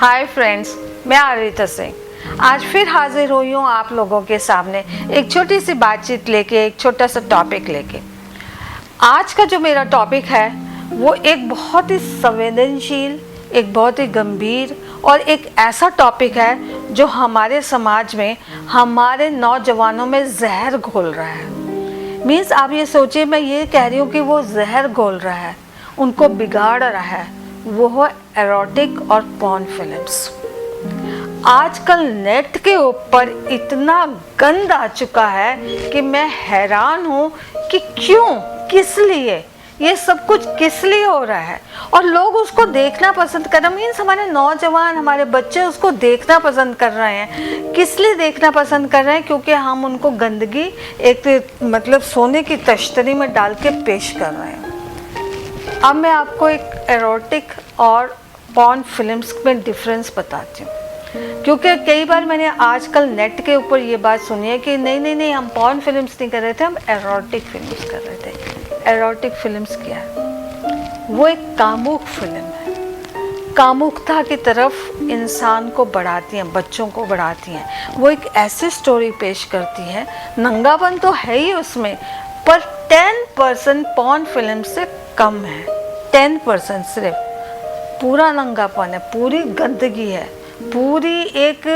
Hi friends, मैं आरिता सिंह आज फिर हाजिर हुई हूँ आप लोगों के सामने एक छोटी सी बातचीत लेके, एक छोटा सा टॉपिक लेके। आज का जो मेरा टॉपिक है वो एक बहुत ही संवेदनशील, एक बहुत ही गंभीर और एक ऐसा टॉपिक है जो हमारे समाज में, हमारे नौजवानों में जहर घोल रहा है। मीन्स आप ये सोचिए, मैं ये कह रही हूँ कि वो जहर घोल रहा है, उनको बिगाड़ रहा है। वो है एरोटिक और पॉर्न फिल्म्स। आजकल नेट के ऊपर इतना गंद आ चुका है कि मैं हैरान हूँ कि क्यों, किस लिए ये सब कुछ किस लिए हो रहा है और लोग उसको देखना पसंद कर रहे हैं। मीन्स हमारे नौजवान, हमारे बच्चे उसको देखना पसंद कर रहे हैं। किस लिए देखना पसंद कर रहे हैं? क्योंकि हम उनको गंदगी एक सोने की तश्तरी में डाल के पेश कर रहे हैं। अब मैं आपको एक एरोटिक और पॉर्न फिल्म्स में डिफरेंस बताती हूँ, क्योंकि कई बार मैंने आजकल नेट के ऊपर ये बात सुनी है कि नहीं हम पॉर्न फिल्म्स नहीं कर रहे थे, हम एरोटिक फिल्म्स कर रहे थे। एरोटिक फिल्म्स क्या है? वो एक कामुक फिल्म है। कामुकता की तरफ इंसान को बढ़ाती हैं, बच्चों को बढ़ाती हैं। वो एक ऐसी स्टोरी पेश करती है, नंगापन तो है ही उसमें, पर 10% पॉर्न फिल्म से कम है। 10% सिर्फ पूरा नंगापन है, पूरी गंदगी है, पूरी एक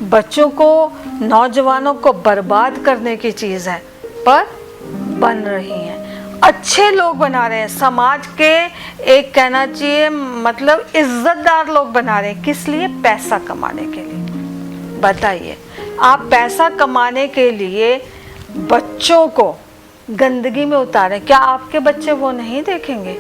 बच्चों को, नौजवानों को बर्बाद करने की चीज़ है, पर बन रही हैं। अच्छे लोग बना रहे हैं, समाज के एक कहना चाहिए इज्जतदार लोग बना रहे हैं। किस लिए? पैसा कमाने के लिए। बताइए, आप पैसा कमाने के लिए बच्चों को गंदगी में उतारें, क्या आपके बच्चे वो नहीं देखेंगे?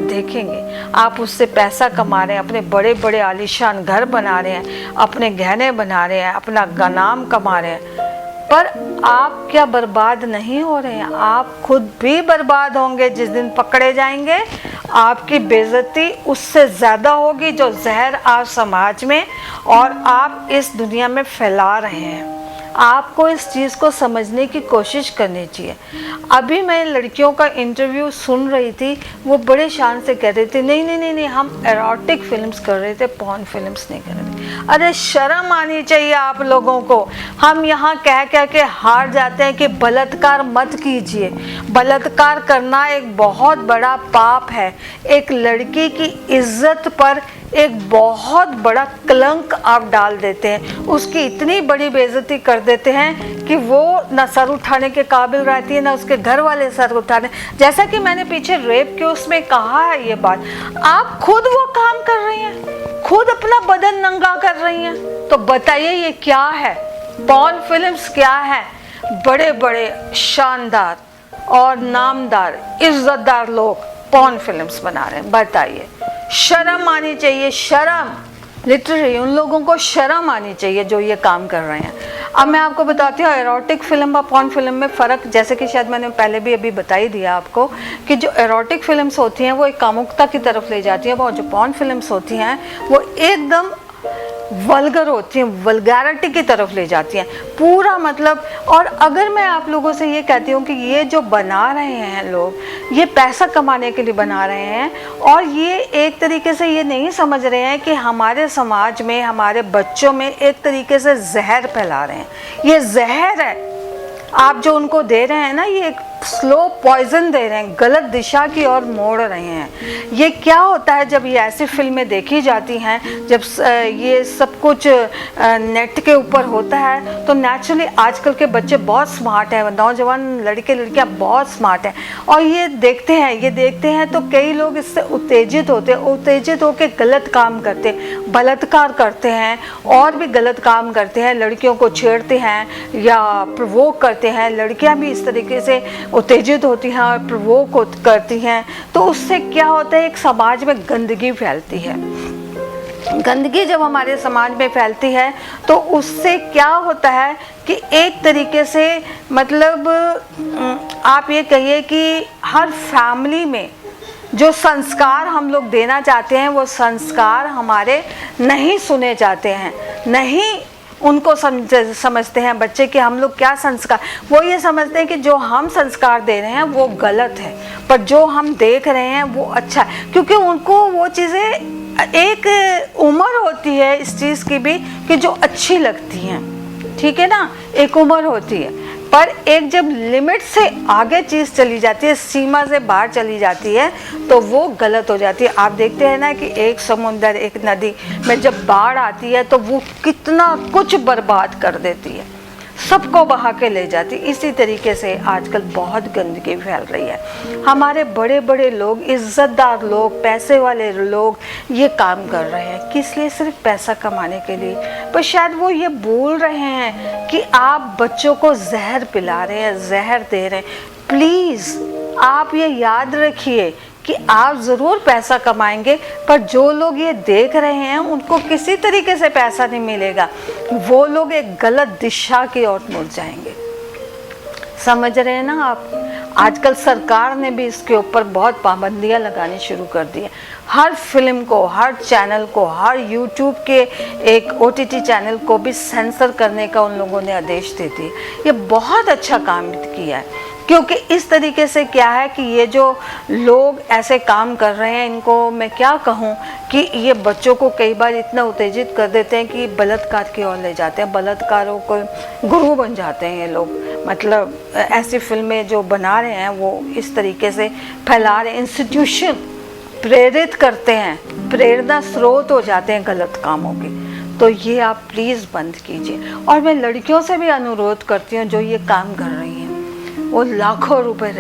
देखेंगे। आप उससे पैसा कमा रहे हैं, अपने बड़े बड़े आलीशान घर बना रहे हैं, अपने गहने बना रहे हैं, अपना नाम कमा रहे हैं, पर आप क्या बर्बाद नहीं हो रहे हैं? आप खुद भी बर्बाद होंगे जिस दिन पकड़े जाएंगे। आपकी बेइज्जती उससे ज़्यादा होगी जो जहर आज समाज में और आप इस दुनिया में फैला रहे हैं। आपको इस चीज़ को समझने की कोशिश करनी चाहिए। अभी मैं लड़कियों का इंटरव्यू सुन रही थी, वो बड़े शान से कह रही थी नहीं हम एरोटिक फिल्म्स कर रहे थे, पॉर्न फिल्म्स नहीं कर रहे थे। अरे शर्म आनी चाहिए आप लोगों को। हम यहाँ कह के हार जाते हैं कि बलात्कार मत कीजिए। बलात्कार करना एक बहुत बड़ा पाप है। एक लड़की की इज्जत पर एक बहुत बड़ा कलंक आप डाल देते हैं, उसकी इतनी बड़ी बेइज्जती कर देते हैं कि वो ना सर उठाने के काबिल रहती है, ना उसके घर वाले सर उठाने। जैसा कि मैंने पीछे रेप के उसमें कहा है ये बात, आप खुद वो काम कर रही हैं, खुद अपना बदन नंगा कर रही हैं, तो बताइए ये क्या है? पॉर्न फिल्म्स क्या है? बड़े बड़े शानदार और नामदार इज्जतदार लोग पॉर्न फिल्म्स बना रहे हैं। बताइए, शर्म आनी चाहिए। शर्म, लिटरली उन लोगों को शर्म आनी चाहिए जो ये काम कर रहे हैं। अब मैं आपको बताती हूँ एरोटिक फिल्म और पॉर्न फिल्म में फ़र्क, जैसे कि शायद मैंने पहले भी अभी बता ही दिया आपको कि जो एरोटिक फिल्म्स होती हैं वो एक कामुकता की तरफ ले जाती हैं, और जो पॉर्न फिल्म्स होती हैं वो एकदम वल्गर होती हैं, वल्गैरिटी की तरफ ले जाती हैं पूरा और अगर मैं आप लोगों से ये कहती हूँ कि ये जो बना रहे हैं लोग, ये पैसा कमाने के लिए बना रहे हैं, और ये एक तरीके से ये नहीं समझ रहे हैं कि हमारे समाज में, हमारे बच्चों में एक तरीके से जहर फैला रहे हैं। ये जहर है आप जो उनको दे रहे हैं ना, ये एक स्लो पॉइजन दे रहे हैं, गलत दिशा की ओर मोड़ रहे हैं। ये क्या होता है जब ये ऐसी फिल्में देखी जाती हैं, जब ये सब कुछ नेट के ऊपर होता है, तो नेचुरली आजकल के बच्चे बहुत स्मार्ट हैं, नौजवान लड़के लड़कियां बहुत स्मार्ट हैं, और ये देखते हैं तो कई लोग इससे उत्तेजित होकर गलत काम करते हैं, बलात्कार करते हैं और भी गलत काम करते हैं, लड़कियों को छेड़ते हैं या प्रोवोक करते हैं। लड़कियां भी इस तरीके से उत्तेजित होती हैं और प्रोवोक करती हैं, तो उससे क्या होता है, एक समाज में गंदगी फैलती है। गंदगी जब हमारे समाज में फैलती है तो उससे क्या होता है कि एक तरीके से आप ये कहिए कि हर फैमिली में जो संस्कार हम लोग देना चाहते हैं वो संस्कार हमारे नहीं सुने जाते हैं, नहीं उनको समझते हैं बच्चे कि हम लोग क्या संस्कार, वो ये समझते हैं कि जो हम संस्कार दे रहे हैं वो गलत है, पर जो हम देख रहे हैं वो अच्छा है, क्योंकि उनको वो चीज़ें एक उम्र होती है इस चीज़ की भी कि जो अच्छी लगती है, ठीक है ना, एक उम्र होती है, पर एक जब लिमिट से आगे चीज़ चली जाती है, सीमा से बाहर चली जाती है, तो वो गलत हो जाती है। आप देखते हैं ना कि एक समुंदर, एक नदी में जब बाढ़ आती है तो वो कितना कुछ बर्बाद कर देती है, सबको बहा के ले जाती। इसी तरीके से आजकल बहुत गंदगी फैल रही है। हमारे बड़े बड़े लोग, इज्जतदार लोग, पैसे वाले लोग ये काम कर रहे हैं, किस लिए? सिर्फ पैसा कमाने के लिए। पर शायद वो ये बोल रहे हैं कि आप बच्चों को जहर पिला रहे हैं, जहर दे रहे हैं। प्लीज़ आप ये याद रखिए कि आप ज़रूर पैसा कमाएंगे, पर जो लोग ये देख रहे हैं उनको किसी तरीके से पैसा नहीं मिलेगा, वो लोग एक गलत दिशा की ओर मुड़ जाएंगे। समझ रहे हैं ना आप? आजकल सरकार ने भी इसके ऊपर बहुत पाबंदियां लगानी शुरू कर दी है। हर फिल्म को, हर चैनल को, हर यूट्यूब के एक OTT चैनल को भी सेंसर करने का उन लोगों ने आदेश दे दिए। ये बहुत अच्छा काम किया है, क्योंकि इस तरीके से क्या है कि ये जो लोग ऐसे काम कर रहे हैं, इनको मैं क्या कहूँ कि ये बच्चों को कई बार इतना उत्तेजित कर देते हैं कि बलात्कार की ओर ले जाते हैं, बलात्कारों को गुरु बन जाते हैं ये लोग। मतलब ऐसी फिल्में जो बना रहे हैं वो इस तरीके से फैला रहे हैं, इंस्टीट्यूशन प्रेरित करते हैं, प्रेरणा स्रोत हो जाते हैं गलत कामों के। तो ये आप प्लीज़ बंद कीजिए। और मैं लड़कियों से भी अनुरोध करती हूँ जो ये काम कर रही हैं, वो लाखों रुपए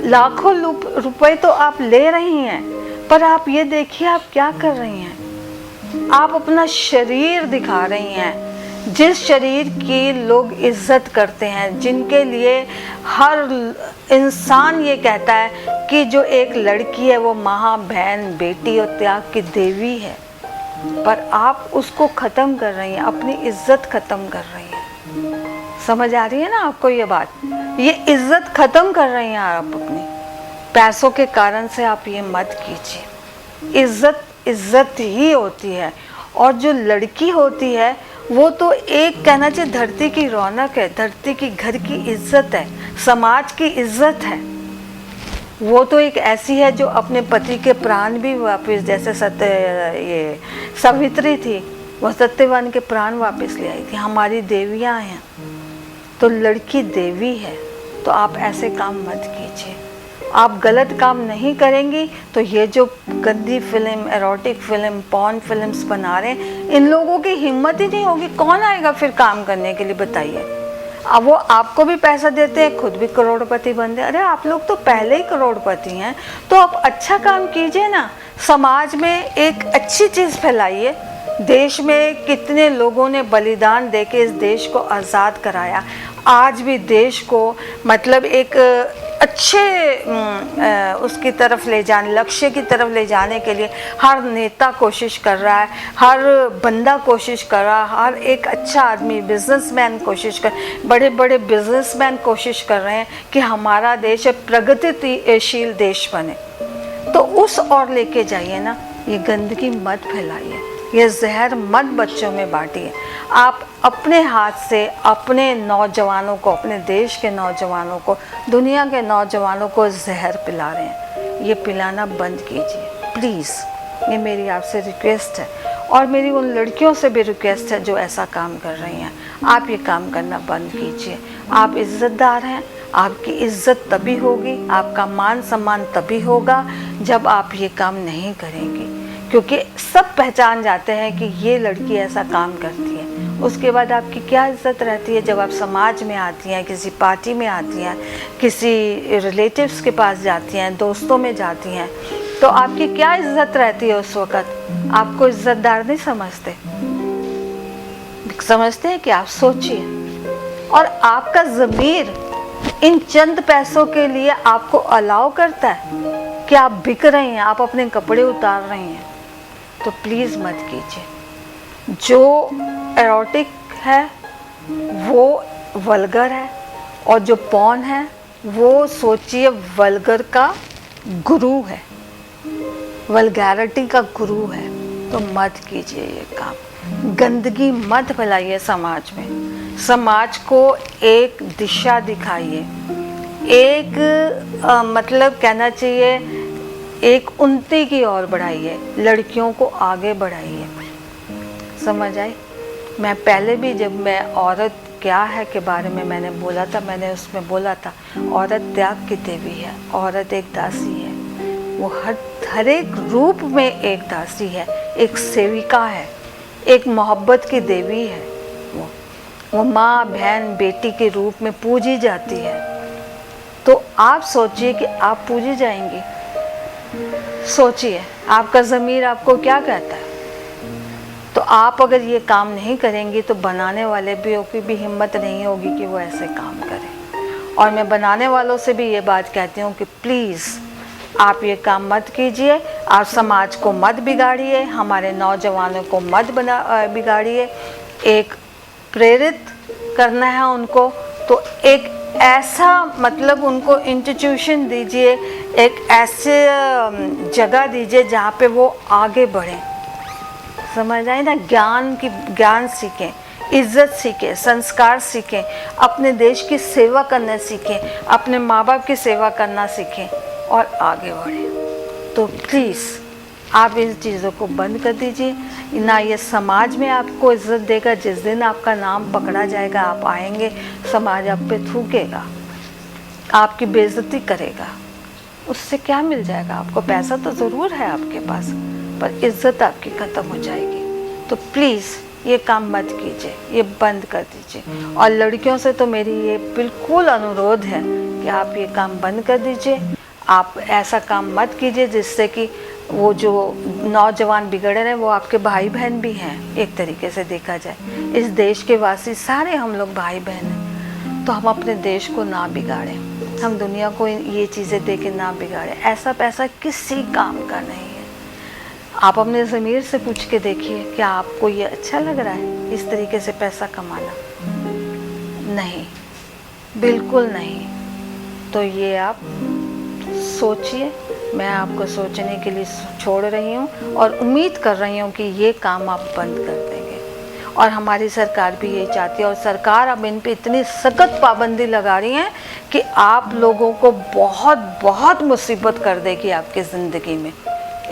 लाखों रुपए तो आप ले रही हैं, पर आप ये देखिए आप क्या कर रही हैं। आप अपना शरीर दिखा रही हैं, जिस शरीर की लोग इज्जत करते हैं, जिनके लिए हर इंसान ये कहता है कि जो एक लड़की है वो माँ, बहन, बेटी और त्याग की देवी है, पर आप उसको ख़त्म कर रही हैं, अपनी इज्जत ख़त्म कर रही हैं। समझ आ रही है ना आपको ये बात? ये इज्जत ख़त्म कर रही हैं आप अपनी, पैसों के कारण से आप ये मत कीजिए। इज्जत ही होती है, और जो लड़की होती है वो तो एक कहना चाहिए धरती की रौनक है, धरती की, घर की इज्जत है, समाज की इज्जत है। वो तो एक ऐसी है जो अपने पति के प्राण भी वापस, जैसे ये सावित्री थी, वो सत्यवान के प्राण वापस ले आई थी। हमारी देवियाँ हैं, तो लड़की देवी है। तो आप ऐसे काम मत कीजिए। आप गलत काम नहीं करेंगी तो ये जो गंदी film, erotic film, porn films बना रहे हैं, इन लोगों की हिम्मत ही नहीं होगी। कौन आएगा फिर काम करने के लिए, बताइए? अब वो आपको भी पैसा देते हैं, खुद भी करोड़पति बनते हैं। अरे आप लोग तो पहले ही करोड़पति हैं, तो आप अच्छा काम कीजिए ना, समाज में एक अच्छी चीज़ फैलाइए। देश में कितने लोगों ने बलिदान देके इस देश को आज़ाद कराया। आज भी देश को मतलब एक अच्छे उसकी तरफ ले जाने, लक्ष्य की तरफ ले जाने के लिए हर नेता कोशिश कर रहा है, हर बंदा कोशिश कर रहा है, हर एक अच्छा आदमी, बिजनेसमैन कोशिश कर, बड़े बड़े बिजनेसमैन कोशिश कर रहे हैं कि हमारा देश प्रगतिशील देश बने। तो उस ओर लेके जाइए ना, ये गंदगी मत फैलाइए, ये जहर मत बच्चों में बांटिए। आप अपने हाथ से अपने नौजवानों को, अपने देश के नौजवानों को, दुनिया के नौजवानों को जहर पिला रहे हैं। ये पिलाना बंद कीजिए प्लीज़, ये मेरी आपसे रिक्वेस्ट है। और मेरी उन लड़कियों से भी रिक्वेस्ट है जो ऐसा काम कर रही हैं, आप ये काम करना बंद कीजिए। आप इज़्ज़तदार हैं, आपकी इज़्ज़त तभी होगी, आपका मान सम्मान तभी होगा जब आप ये काम नहीं करेंगे, क्योंकि सब पहचान जाते हैं कि ये लड़की ऐसा काम करती है। उसके बाद आपकी क्या इज़्ज़त रहती है जब आप समाज में आती हैं, किसी पार्टी में आती हैं, किसी रिलेटिव्स के पास जाती हैं, दोस्तों में जाती हैं, तो आपकी क्या इज़्ज़त रहती है उस वक़्त? आपको इज़्ज़तदार नहीं समझते, समझते हैं कि आप सोचिए। और आपका ज़मीर इन चंद पैसों के लिए आपको अलाउ करता है कि आप बिक रही हैं, आप अपने कपड़े उतार रही हैं, तो प्लीज़ मत कीजिए। जो एरोटिक है वो वल्गर है, और जो पॉर्न है वो सोचिए वल्गर का गुरु है, वल्गैरिटी का गुरु है। तो मत कीजिए ये काम, गंदगी मत फैलाइए समाज में, समाज को एक दिशा दिखाइए, एक मतलब कहना चाहिए एक उन्नति की ओर बढ़ाइए, लड़कियों को आगे बढ़ाइए। समझ आई? मैं पहले भी जब मैं औरत क्या है के बारे में मैंने बोला था, मैंने उसमें बोला था औरत त्याग की देवी है, औरत एक दासी है, वो हर एक रूप में एक दासी है, एक सेविका है, एक मोहब्बत की देवी है। वो माँ, बहन, बेटी के रूप में पूजी जाती है। तो आप सोचिए कि आप पूजी जाएंगी। सोचिए आपका ज़मीर आपको क्या कहता है। तो आप अगर ये काम नहीं करेंगी तो बनाने वाले की भी हिम्मत नहीं होगी कि वो ऐसे काम करें। और मैं बनाने वालों से भी ये बात कहती हूँ कि प्लीज़ आप ये काम मत कीजिए, आप समाज को मत बिगाड़िए, हमारे नौजवानों को मत बिगाड़िए। एक प्रेरित करना है उनको तो एक ऐसा मतलब उनको इंस्टीट्यूशन दीजिए, एक ऐसे जगह दीजिए जहाँ पे वो आगे बढ़ें। समझ आए ना? ज्ञान सीखें, इज्जत सीखें, संस्कार सीखें, अपने देश की सेवा करना सीखें, अपने माँ बाप की सेवा करना सीखें और आगे बढ़ें। तो प्लीज़ आप इन चीज़ों को बंद कर दीजिए ना। ये समाज में आपको इज्जत देगा। जिस दिन आपका नाम पकड़ा जाएगा, आप आएंगे, समाज आप पे थूकेगा, आपकी बेइज्जती करेगा। उससे क्या मिल जाएगा आपको? पैसा तो ज़रूर है आपके पास, पर इज्जत आपकी ख़त्म हो जाएगी। तो प्लीज़ ये काम मत कीजिए, ये बंद कर दीजिए। और लड़कियों से तो मेरी ये बिल्कुल अनुरोध है कि आप ये काम बंद कर दीजिए। आप ऐसा काम मत कीजिए जिससे कि वो जो नौजवान बिगड़ रहे हैं वो आपके भाई बहन भी हैं। एक तरीके से देखा जाए इस देश के वासी सारे हम लोग भाई बहन हैं। तो हम अपने देश को ना बिगाड़ें, हम दुनिया को ये चीज़ें दे के ना बिगाड़ें। ऐसा पैसा किसी काम का नहीं है। आप अपने ज़मीर से पूछ के देखिए, क्या आपको ये अच्छा लग रहा है इस तरीके से पैसा कमाना? नहीं, बिल्कुल नहीं। तो ये आप सोचिए, मैं आपको सोचने के लिए छोड़ रही हूँ और उम्मीद कर रही हूँ कि ये काम आप बंद कर देंगे। और हमारी सरकार भी यही चाहती है। और सरकार अब इन पे इतनी सख्त पाबंदी लगा रही है कि आप लोगों को बहुत बहुत मुसीबत कर देगी आपकी ज़िंदगी में।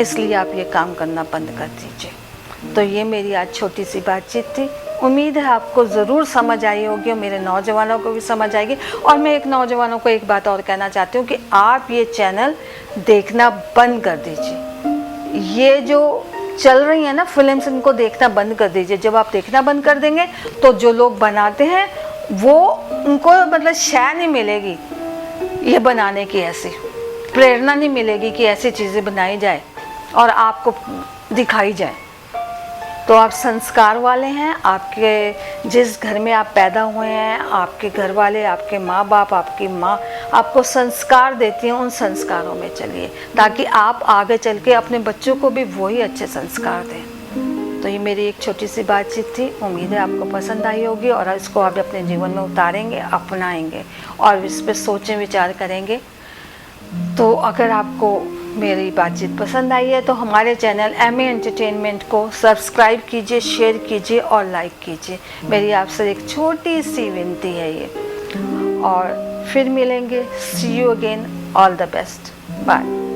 इसलिए आप ये काम करना बंद कर दीजिए। तो ये मेरी आज छोटी सी बातचीत थी। उम्मीद है आपको ज़रूर समझ आई होगी और मेरे नौजवानों को भी समझ आएगी। और मैं एक नौजवानों को एक बात और कहना चाहती हूँ कि आप ये चैनल देखना बंद कर दीजिए। ये जो चल रही है ना फिल्म्स, इनको देखना बंद कर दीजिए। जब आप देखना बंद कर देंगे तो जो लोग बनाते हैं वो उनको मतलब शय नहीं मिलेगी ये बनाने की, ऐसी प्रेरणा नहीं मिलेगी कि ऐसी चीज़ें बनाई जाए और आपको दिखाई जाए। तो आप संस्कार वाले हैं, आपके जिस घर में आप पैदा हुए हैं, आपके घर वाले, आपके माँ बाप, आपकी माँ आपको संस्कार देती हैं, उन संस्कारों में चलिए ताकि आप आगे चल के अपने बच्चों को भी वही अच्छे संस्कार दें। तो ये मेरी एक छोटी सी बातचीत थी। उम्मीद है आपको पसंद आई होगी और इसको आप अपने जीवन में उतारेंगे, अपनाएंगे और इस पर सोचें विचार करेंगे। तो अगर आपको मेरी बातचीत पसंद आई है तो हमारे चैनल MA एंटरटेनमेंट को सब्सक्राइब कीजिए, शेयर कीजिए और लाइक कीजिए। मेरी आपसे एक छोटी सी विनती है ये। और फिर मिलेंगे। See you again. All the best. Bye.